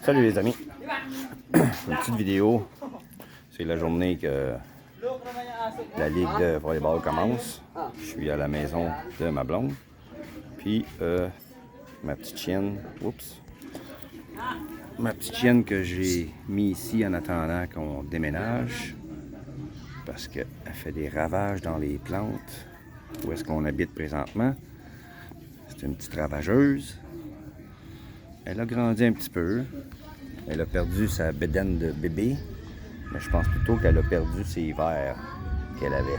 Salut les amis, une petite vidéo, c'est la journée que la ligue de volleyball commence. Je suis à la maison de ma blonde, puis ma petite chienne, ma petite chienne que j'ai mis ici en attendant qu'on déménage, parce qu'elle fait des ravages dans les plantes où est-ce qu'on habite présentement. C'est une petite ravageuse. Elle a grandi un petit peu. Elle a perdu sa bédaine de bébé. Mais je pense plutôt qu'elle a perdu ses vers qu'elle avait.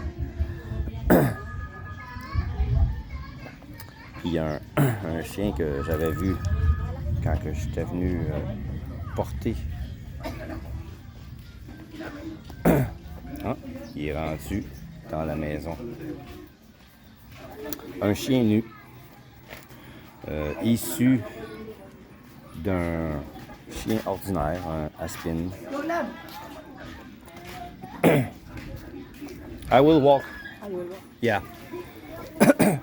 Puis il y a un chien que j'avais vu quand j'étais venu porter. Ah, il est rendu dans la maison. Un chien nu. Issu d'un chien ordinaire, un Aspin. I will walk. I will walk. Yeah.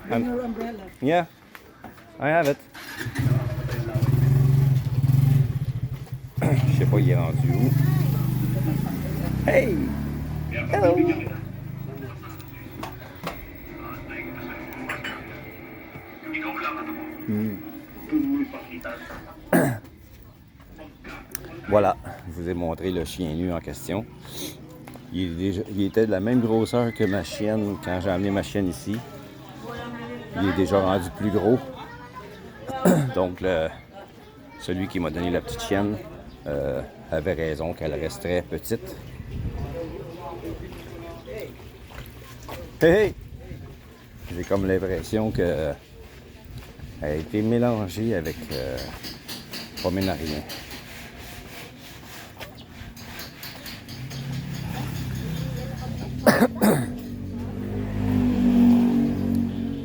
Bring your umbrella. Yeah. I have it. Je sais pas, il est rendu où. Hey! Hello! Voilà, je vous ai montré le chien nu en question. Il était de la même grosseur que ma chienne quand j'ai amené ma chienne ici. Il est déjà rendu plus gros. Donc, celui qui m'a donné la petite chienne avait raison qu'elle resterait petite. Hey, hey! J'ai comme l'impression qu'elle a été mélangée avec Poménarien.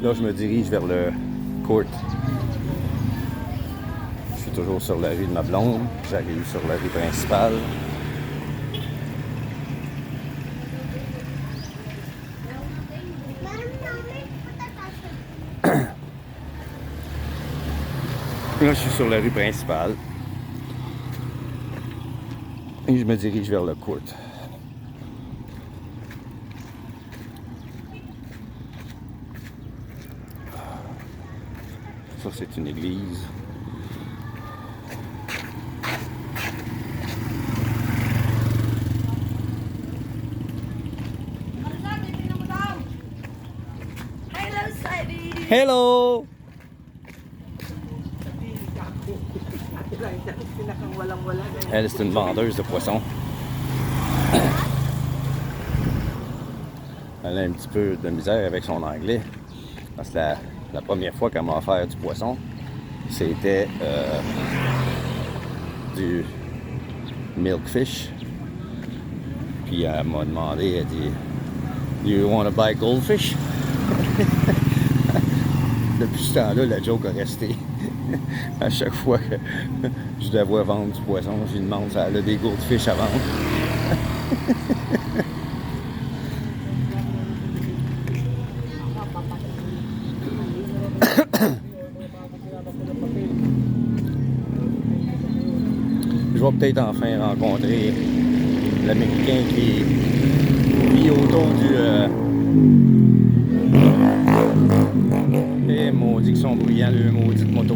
Là, je me dirige vers le court. Je suis toujours sur la rue de ma blonde. J'arrive sur la rue principale. Là, je suis sur la rue principale. Et je me dirige vers le court. Ça, c'est une église. Hello! Elle, c'est une vendeuse de poissons. Elle a un petit peu de misère avec son anglais. Parce que la première fois qu'elle m'a offert du poisson, c'était du milkfish. Puis elle m'a demandé, elle dit, "Do you want to buy goldfish?" Depuis ce temps-là, la joke a resté. À chaque fois que je la vois vendre du poisson, je lui demande si elle a des goldfish à vendre. Je vais peut-être enfin rencontrer l'Américain qui vit autour du... Eh, maudit qu'ils sont bruyants, le maudit de moto.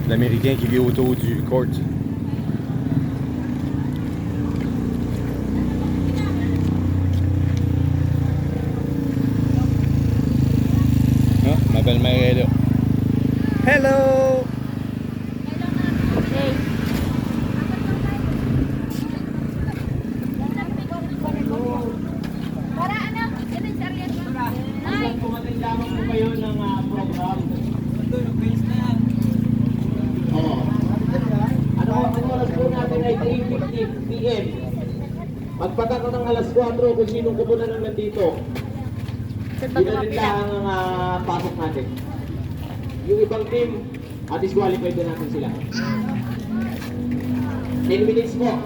L'Américain qui vit autour du court. Ah, ma belle-mère est là. Hello! PM. Magpataka ng alas 4 kung sinong kupunan ng nandito. Yun ang pasok natin. Yung ibang team, disqualified na natin sila. 10 minutes mo.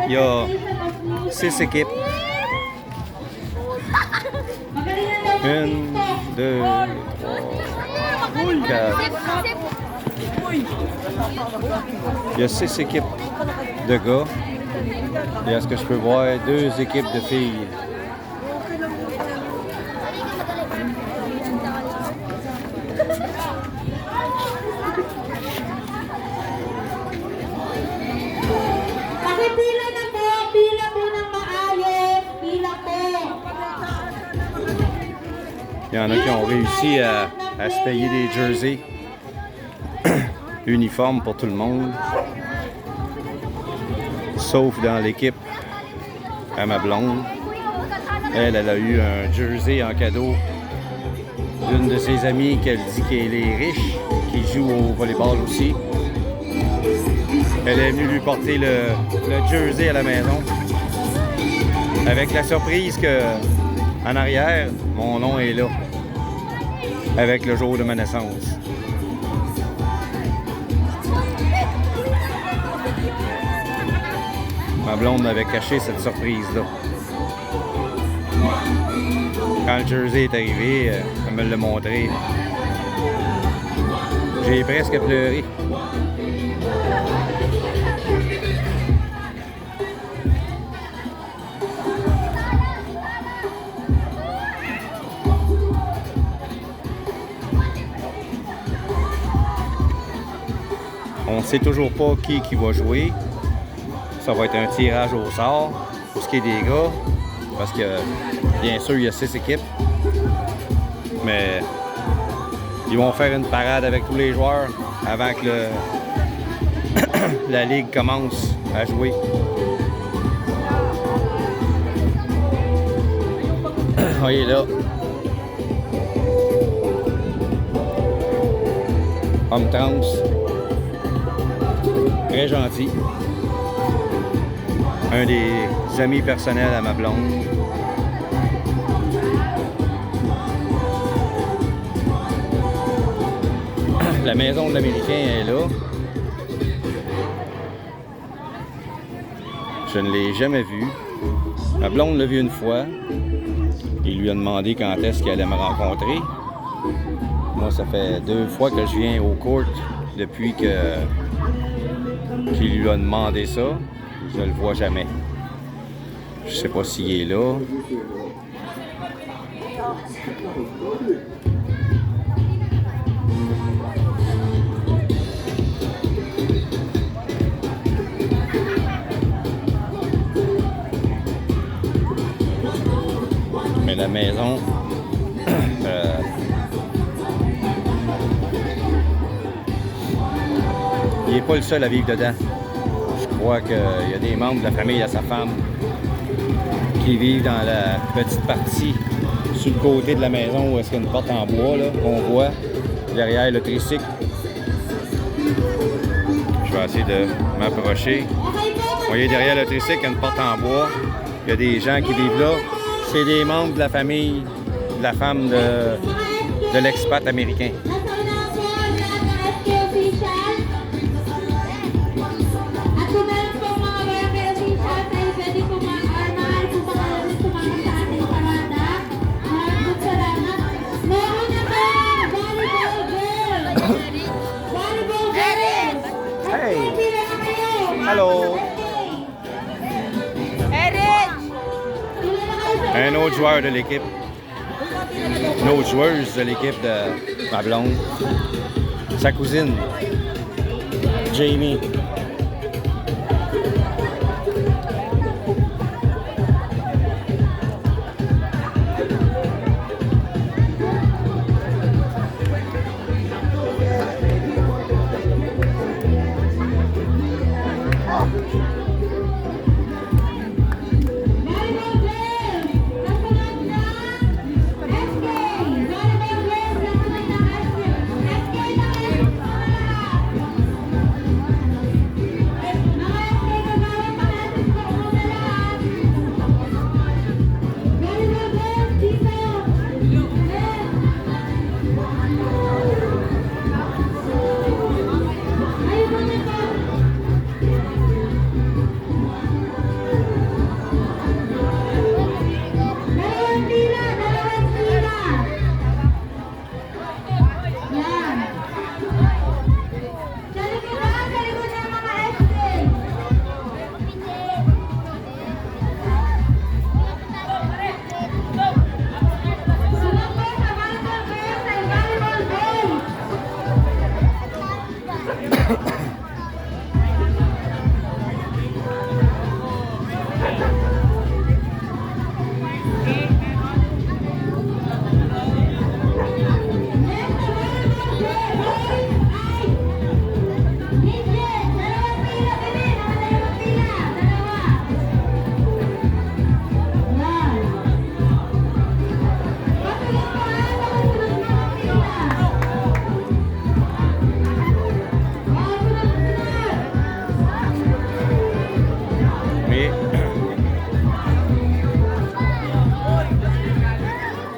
Il y a 6 équipes. 1, 2, 3, 4. Il y a 6 équipes de gars. Et à ce que je peux voir, 2 équipes de filles. Pakipila na po, pila po ng maayos, pila po. Il y en a qui ont réussi à se payer des jerseys uniformes pour tout le monde. Sauf dans l'équipe à ma blonde. Elle a eu un jersey en cadeau d'une de ses amies qu'elle dit qu'elle est riche, qui joue au volleyball aussi. Elle est venue lui porter le jersey à la maison. Avec la surprise que, en arrière, mon nom est là. Avec le jour de ma naissance. Ma blonde m'avait caché cette surprise-là. Quand le jersey est arrivé, elle me l'a montré. J'ai presque pleuré. On ne sait toujours pas qui va jouer. Ça va être un tirage au sort pour ce qui est des gars. Parce que, bien sûr, il y a 6 équipes. Mais ils vont faire une parade avec tous les joueurs avant que la ligue commence à jouer. Oh, il est là. Homme trans. Très gentil. Un des amis personnels à ma blonde. La maison de l'Américain est là. Je ne l'ai jamais vu. Ma blonde l'a vu une fois. Il lui a demandé quand est-ce qu'elle allait me rencontrer. Moi, ça fait 2 fois que je viens au court depuis qu'il lui a demandé ça. Je le vois jamais. Je sais pas s'il est là. Mais la maison, il n'est pas le seul à vivre dedans. Je crois qu'il y a des membres de la famille à sa femme qui vivent dans la petite partie sur le côté de la maison où est-ce qu'il y a une porte en bois qu'on voit derrière le tricycle. Je vais essayer de m'approcher. Vous voyez derrière le tricycle, il y a une porte en bois. Il y a des gens qui vivent là. C'est des membres de la famille, de la femme de l'expat américain. Hey! Hello! Un autre joueur de l'équipe. Une autre joueuse de l'équipe de ma blonde. Sa cousine, Jamie.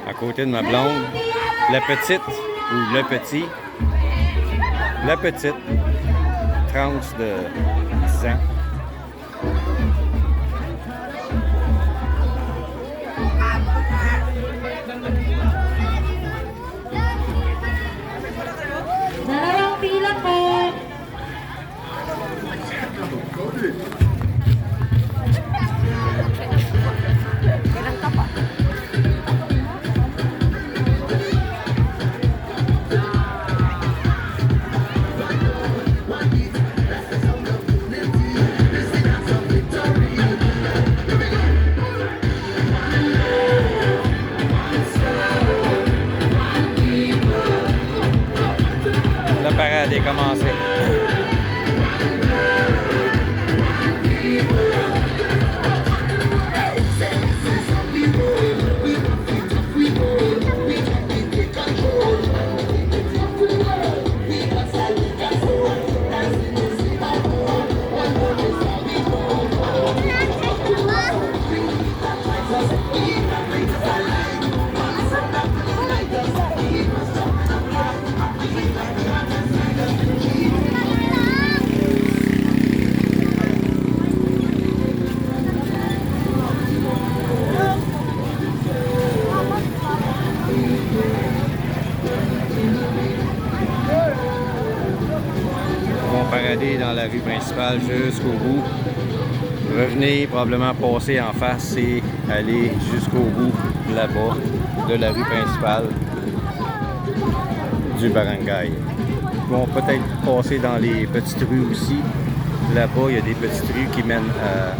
À côté de ma blonde, la petite ou le petit, la petite, tranche de 10 ans. Dalawang pila po. La parade est commencée. Parader dans la rue principale jusqu'au bout. Revenez, probablement passer en face et aller jusqu'au bout là-bas de la rue principale du barangay. Ils vont peut-être passer dans les petites rues aussi. Là-bas, il y a des petites rues qui mènent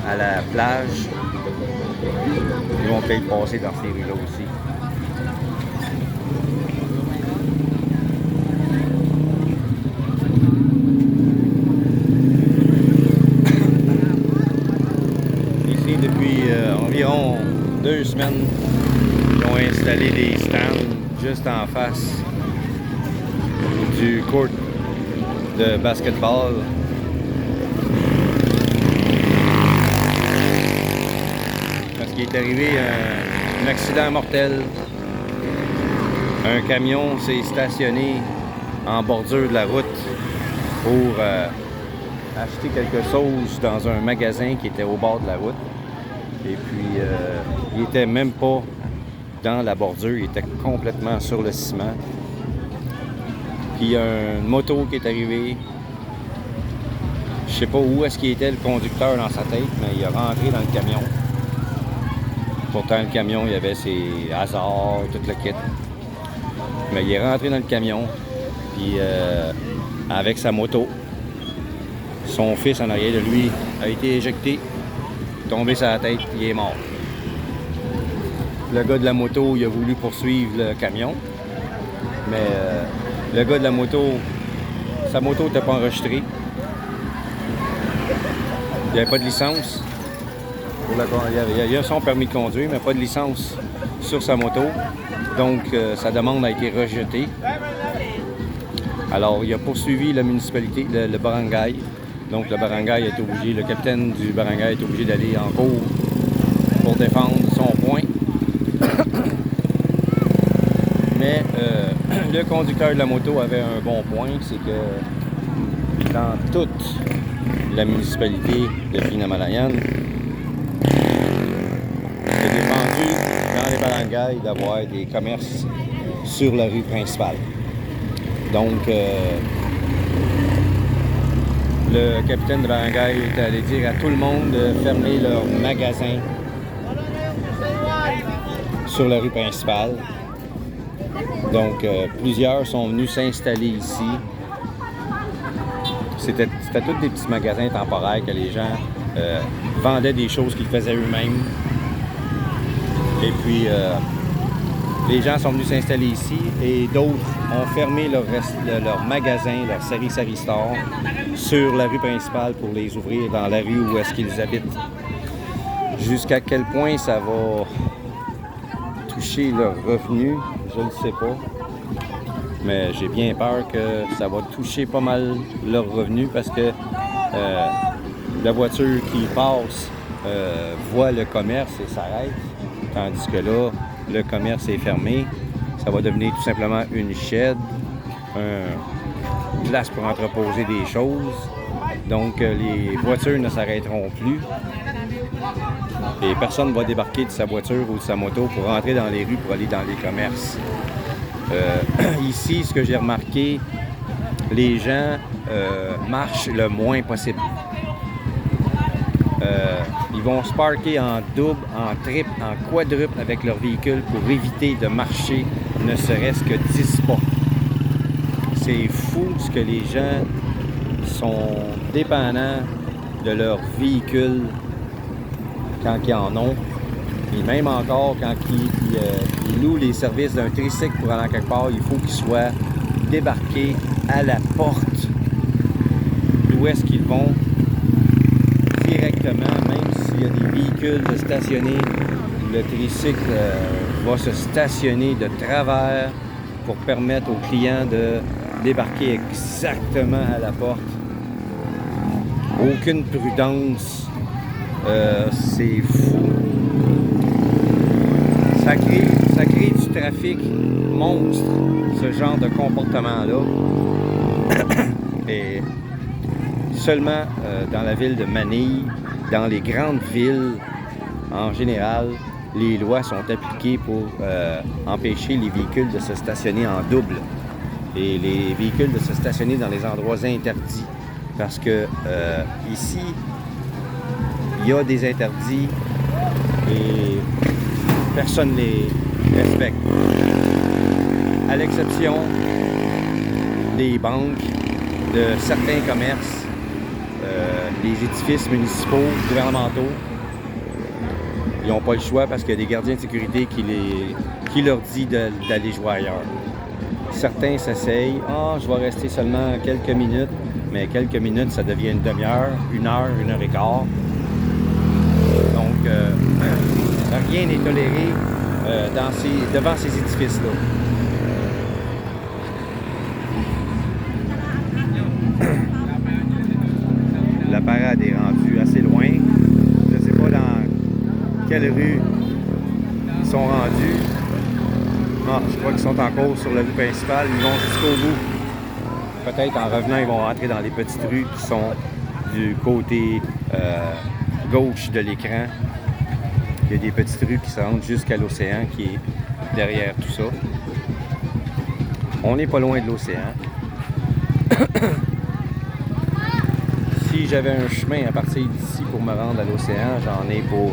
à la plage. Ils vont peut-être passer dans ces rues-là aussi. Depuis environ 2 semaines, ils ont installé des stands juste en face du court de basketball. Parce qu'il est arrivé un accident mortel. Un camion s'est stationné en bordure de la route pour acheter quelque chose dans un magasin qui était au bord de la route. Et puis, il était même pas dans la bordure, il était complètement sur le ciment. Puis, il y a une moto qui est arrivée. Je sais pas où est-ce qu'il était le conducteur dans sa tête, mais il est rentré dans le camion. Pourtant, le camion, il y avait ses hasards, tout le kit. Mais il est rentré dans le camion, puis avec sa moto. Son fils en arrière de lui a été éjecté, tombé sur la tête, il est mort. Le gars de la moto, il a voulu poursuivre le camion, mais le gars de la moto, sa moto n'était pas enregistrée. Il n'y avait pas de licence. Il y a son permis de conduire, mais pas de licence sur sa moto. Donc, sa demande a été rejetée. Alors, il a poursuivi la municipalité, le barangay. Donc, le barangay est obligé, le capitaine du barangay est obligé d'aller en cours pour défendre son point. Mais le conducteur de la moto avait un bon point, c'est que dans toute la municipalité de Pinamalayan, c'est défendu dans les barangays d'avoir des commerces sur la rue principale. Donc, le capitaine de barangay est allé dire à tout le monde de fermer leur magasin sur la rue principale. Donc, plusieurs sont venus s'installer ici. C'était tous des petits magasins temporaires que les gens vendaient des choses qu'ils faisaient eux-mêmes. Et puis, les gens sont venus s'installer ici et d'autres ont fermé leur magasin, leur Sari Store, sur la rue principale pour les ouvrir dans la rue où est-ce qu'ils habitent. Jusqu'à quel point ça va toucher leurs revenus, je ne sais pas. Mais j'ai bien peur que ça va toucher pas mal leurs revenus parce que la voiture qui passe voit le commerce et s'arrête, tandis que là, le commerce est fermé. Ça va devenir tout simplement une shed, une place pour entreposer des choses. Donc, les voitures ne s'arrêteront plus. Et personne ne va débarquer de sa voiture ou de sa moto pour rentrer dans les rues, pour aller dans les commerces. Ici, ce que j'ai remarqué, les gens marchent le moins possible. Ils vont se parker en double, en triple, en quadruple avec leur véhicule pour éviter de marcher ne serait-ce que 10 pas. C'est fou ce que les gens sont dépendants de leur véhicule quand ils en ont. Et même encore, quand ils louent les services d'un tricycle pour aller quelque part, il faut qu'ils soient débarqués à la porte d'où est-ce qu'ils vont directement, même s'il y a des véhicules stationnés, le tricycle va se stationner de travers pour permettre aux clients de débarquer exactement à la porte. Aucune prudence, c'est fou. Ça crée du trafic monstre, ce genre de comportement-là. Et seulement dans la ville de Manille, dans les grandes villes, en général, les lois sont appliquées pour empêcher les véhicules de se stationner en double et les véhicules de se stationner dans les endroits interdits. Parce que ici, il y a des interdits et personne ne les respecte. À l'exception des banques, de certains commerces, les édifices municipaux, gouvernementaux, ils n'ont pas le choix parce qu'il y a des gardiens de sécurité qui leur disent d'aller jouer ailleurs. Certains s'essayent, je vais rester seulement quelques minutes, mais quelques minutes, ça devient une demi-heure, une heure et quart. Donc, rien n'est toléré devant ces édifices-là. La parade est rendue assez loin. Je ne sais pas dans quelle rue ils sont rendus. Je crois qu'ils sont encore sur la rue principale. Ils vont jusqu'au bout. Peut-être en revenant, ils vont rentrer dans les petites rues qui sont du côté gauche de l'écran. Il y a des petites rues qui se rendent jusqu'à l'océan qui est derrière tout ça. On n'est pas loin de l'océan. Si j'avais un chemin à partir d'ici pour me rendre à l'océan, j'en ai pour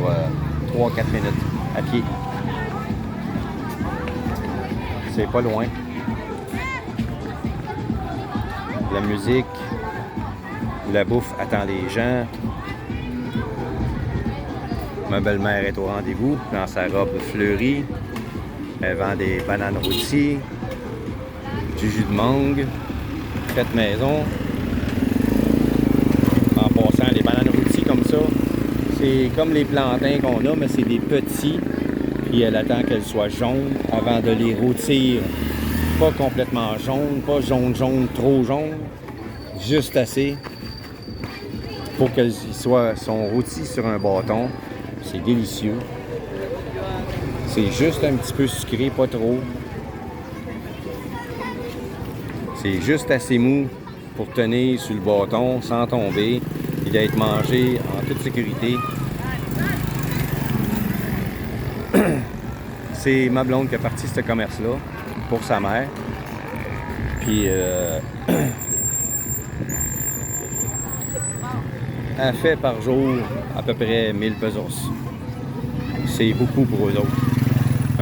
3-4 minutes à pied. C'est pas loin. La musique, la bouffe attend les gens. Ma belle-mère est au rendez-vous dans sa robe fleurie. Elle vend des bananes rôties, du jus de mangue, fait maison. En passant, les bananes rôties comme ça, c'est comme les plantains qu'on a, mais c'est des petits. Puis elle attend qu'elles soient jaunes avant de les rôtir. Pas complètement jaunes, pas jaune, trop jaune, juste assez pour qu'elles sont rôties sur un bâton. C'est délicieux. C'est juste un petit peu sucré, pas trop. C'est juste assez mou pour tenir sur le bâton sans tomber et d'être mangé en toute sécurité. C'est ma blonde qui a parti ce commerce-là pour sa mère. Puis elle fait par jour à peu près 1000 pesos. C'est beaucoup pour eux autres.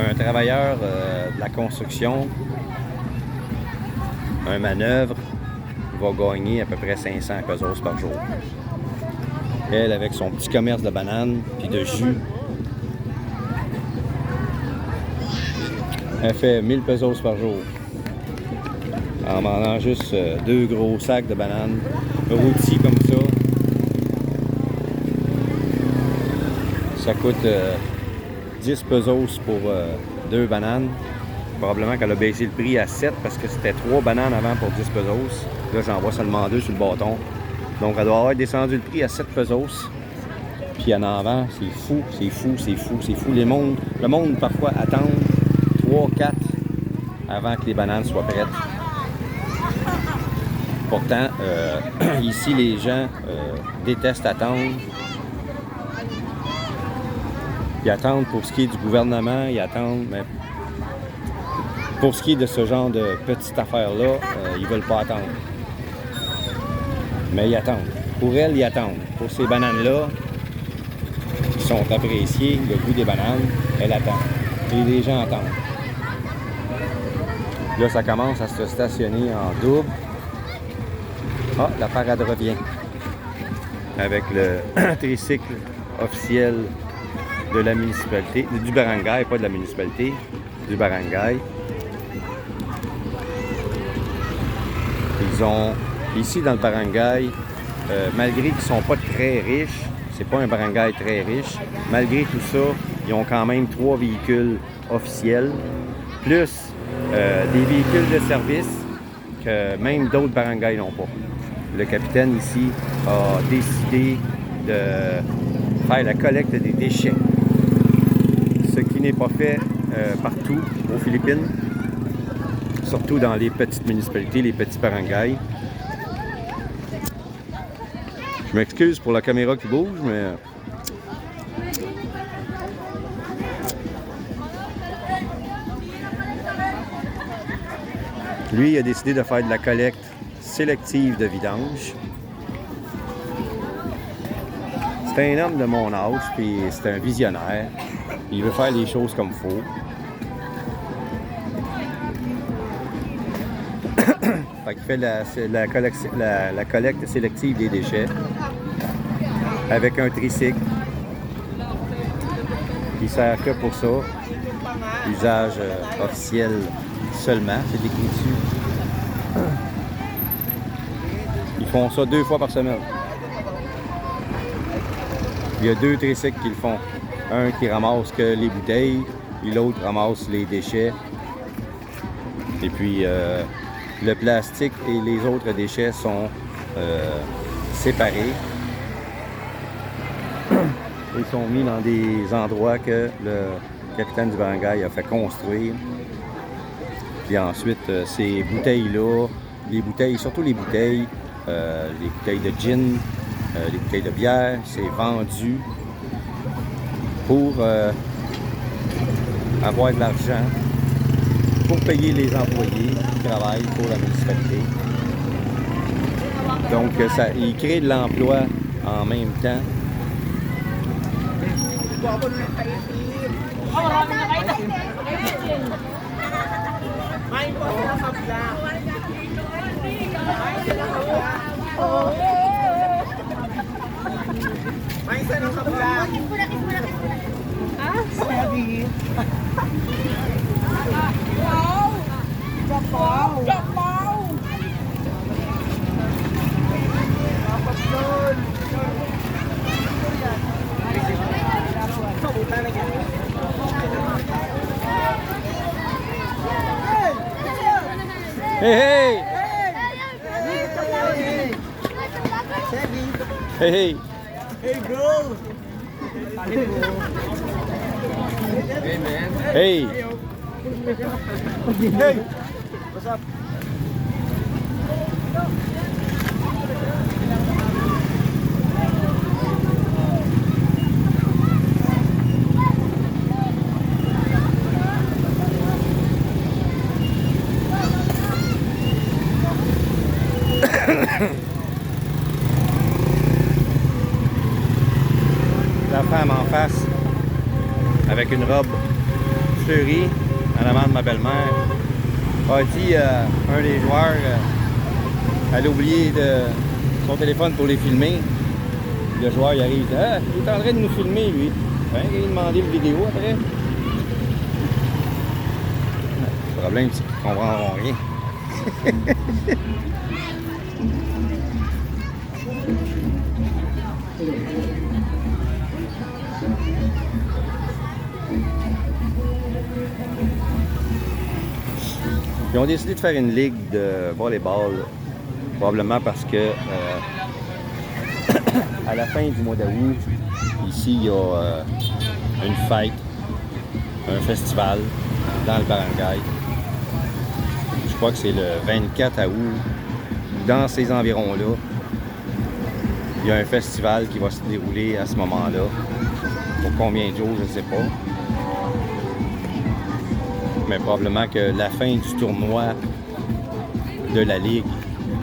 Un travailleur de la construction, un manœuvre, va gagner à peu près 500 pesos par jour. Elle, avec son petit commerce de bananes puis de jus, elle fait 1000 pesos par jour. En vendant juste 2 gros sacs de bananes rôtis comme ça. Ça coûte 10 pesos pour 2 bananes. Probablement qu'elle a baissé le prix à 7 parce que c'était 3 bananes avant pour 10 pesos. Là, j'en vois seulement 2 sur le bâton. Donc, elle doit avoir descendu le prix à 7 pesos. Puis en avant, c'est fou, c'est fou, c'est fou, c'est fou. Le monde parfois attend 3, 4 avant que les bananes soient prêtes. Pourtant, ici, les gens détestent attendre. Ils attendent pour ce qui est du gouvernement, ils attendent, mais pour ce qui est de ce genre de petite affaire-là, ils veulent pas attendre. Mais ils attendent. Pour elles, ils attendent. Pour ces bananes-là, qui sont appréciées, le goût des bananes, elles attendent. Et les gens attendent. Là, ça commence à se stationner en double. Ah, la parade revient. Avec le tricycle officiel de la municipalité, du barangay, pas de la municipalité, du barangay. Ils ont, ici dans le barangay, malgré qu'ils ne sont pas très riches, c'est pas un barangay très riche, malgré tout ça, ils ont quand même 3 véhicules officiels, plus des véhicules de service que même d'autres barangays n'ont pas. Le capitaine ici a décidé de faire la collecte des déchets, ce qui n'est pas fait partout aux Philippines, surtout dans les petites municipalités, les petits barangays. Je m'excuse pour la caméra qui bouge, mais lui, il a décidé de faire de la collecte sélective de vidange. C'est un homme de mon âge, puis c'est un visionnaire. Il veut faire les choses comme il faut. Fait qu'il fait la collecte sélective des déchets avec un tricycle qui sert que pour ça. Usage officiel seulement, c'est écrit dessus. Ils font ça 2 fois par semaine. Il y a 2 tricycles qui le font. Un qui ramasse que les bouteilles, et l'autre ramasse les déchets. Et puis le plastique et les autres déchets sont séparés. Ils sont mis dans des endroits que le capitaine du barangay a fait construire. Puis ensuite, ces bouteilles-là, les bouteilles, surtout les bouteilles de gin, les bouteilles de bière, c'est vendu pour avoir de l'argent, pour payer les employés qui travaillent pour la municipalité. Donc, il crée de l'emploi en même temps. Hey, hey! Hey, hey! Hey, bro! Hey, man. Hey! Hey! What's up? La femme en face, avec une robe fleurie, en avant de ma belle-mère, a dit à un des joueurs, elle a oublié son téléphone pour les filmer. Le joueur, il arrive, il dit, ah, il est en train de nous filmer, lui. Ben, il a demandé le vidéo après. Le problème, c'est qu'ils ne comprendront rien. Ils ont décidé de faire une ligue de volleyball, probablement parce que à la fin du mois d'août, Ici, il y a une fête, un festival dans le barangay. Je crois que c'est le 24 août. Dans ces environs-là, il y a un festival qui va se dérouler à ce moment-là. Pour combien de jours, je ne sais pas. Mais probablement que la fin du tournoi de la Ligue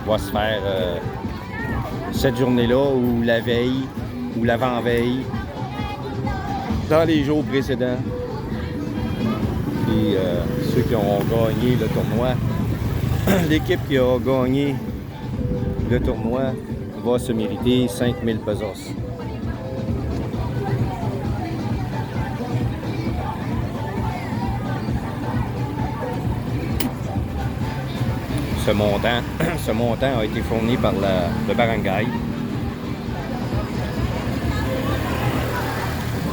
va se faire cette journée-là ou la veille ou l'avant-veille dans les jours précédents. Et ceux qui ont gagné le tournoi, l'équipe qui a gagné le tournoi va se mériter 5000 pesos. Ce montant a été fourni par le barangay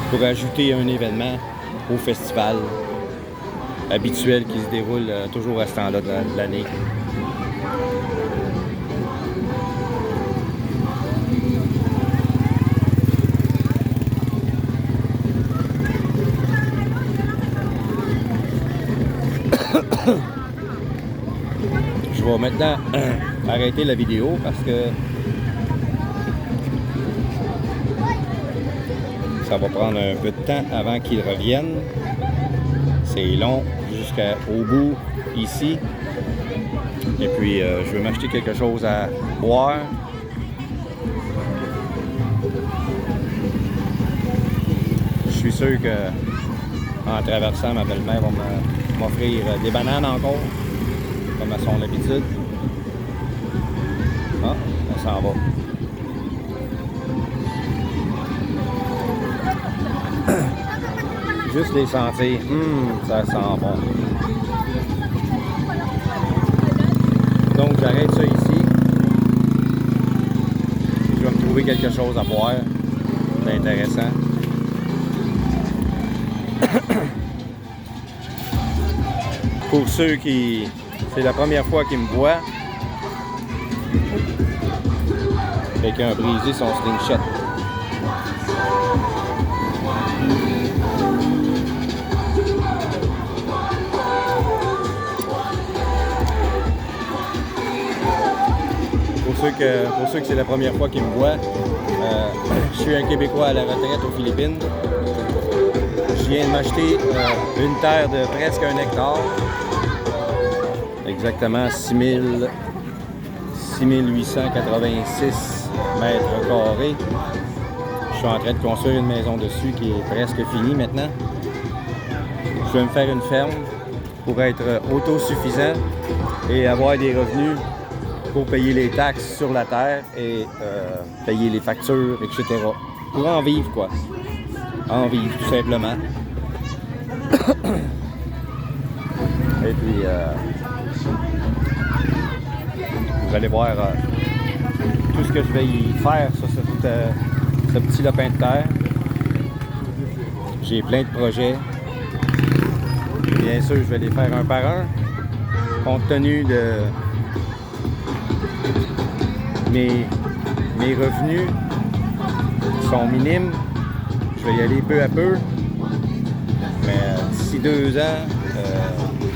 pour ajouter un événement au festival habituel qui se déroule toujours à ce temps-là de l'année. Je vais maintenant arrêter la vidéo parce que ça va prendre un peu de temps avant qu'ils reviennent. C'est long jusqu'au bout ici. Et puis je vais m'acheter quelque chose à boire. Je suis sûr que en traversant, ma belle-mère va m'offrir des bananes encore, comme à son habitude. Ah, elle s'en va. Juste les sentir, ça sent bon. Donc j'arrête ça ici. Je vais me trouver quelque chose à boire. C'est intéressant. Pour ceux qui... c'est la première fois qu'ils me voient. Quelqu'un a brisé son slingshot. Pour ceux que c'est la première fois qu'ils me voient, je suis un Québécois à la retraite aux Philippines. Je viens de m'acheter une terre de presque 1 hectare. Exactement 6886 mètres carrés. Je suis en train de construire une maison dessus qui est presque finie maintenant. Je vais me faire une ferme pour être autosuffisant et avoir des revenus pour payer les taxes sur la terre et payer les factures, etc. Pour en vivre, quoi. En vivre, tout simplement. Et puis, vous allez voir tout ce que je vais y faire sur ce petit lopin de terre. J'ai plein de projets. Bien sûr, je vais les faire un par un. Compte tenu de mes revenus sont minimes, je vais y aller peu à peu. Mais d'ici 2 ans,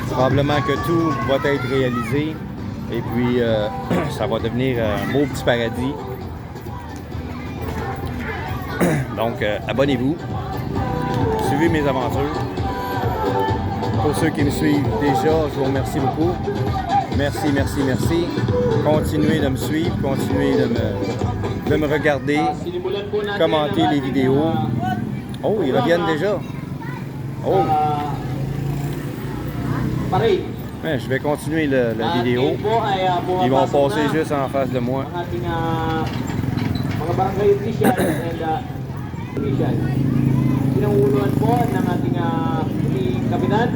probablement que tout va être réalisé. Et puis, ça va devenir un beau petit paradis. Donc, abonnez-vous. Suivez mes aventures. Pour ceux qui me suivent déjà, je vous remercie beaucoup. Merci, merci, merci. Continuez de me suivre, continuez de me regarder, commenter les vidéos. Oh, ils reviennent déjà. Oh! Ouais, je vais continuer la vidéo. Ils vont passer juste en face de moi. Mga barangay official and official. Pinangunuan po ng ating kapitan,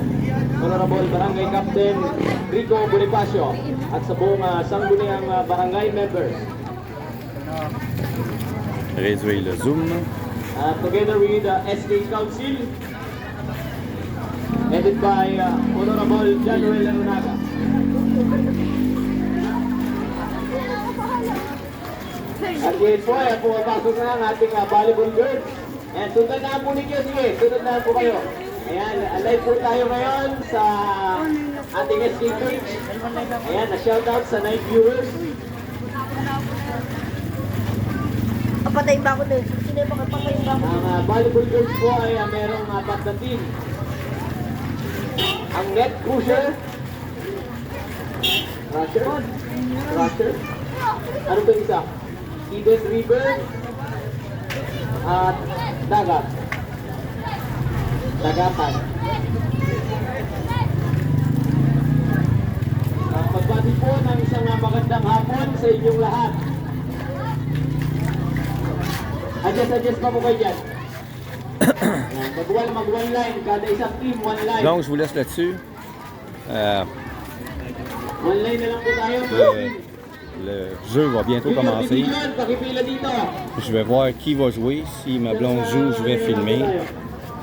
Honorable Barangay Captain Rico Bonifacio at sa buong sangguniang barangay members. Réduire le zoom. Together with the SK Council, headed by Honorable Januel Arunaga. At ngayon po ay pumapasok na ang ating volleyball girls Ayan, sundan na po ninyo. Sige, sundan na po kayo. Ayan, alive po tayo ngayon sa ating SK page. Ayan, na-shoutout sa 9 viewers. Papatay ba ako din? Sino yung papatay ba ako? Ang volleyball girls po ay merong 4 na team. Ang net cruiser, Rusher, ano ba isa? Hidden River, at Dagatan. Pagbati po ng isang magandang hapon sa inyong lahat. Adjust pa po kayo dyan. Mag-one line, kada isang team, one line. Donc, je vous laisse là-dessus. One line na lang po tayo. Le jeu va bientôt commencer. Pakipila dito. Je vais voir qui va jouer. Si ma blonde joue, je vais filmer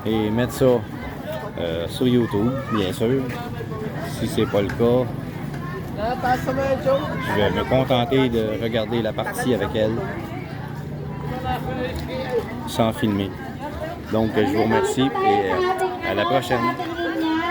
et mettre ça sur YouTube, bien sûr. Si c'est pas le cas, je vais me contenter de regarder la partie avec elle sans filmer. Donc, je vous remercie et à la prochaine.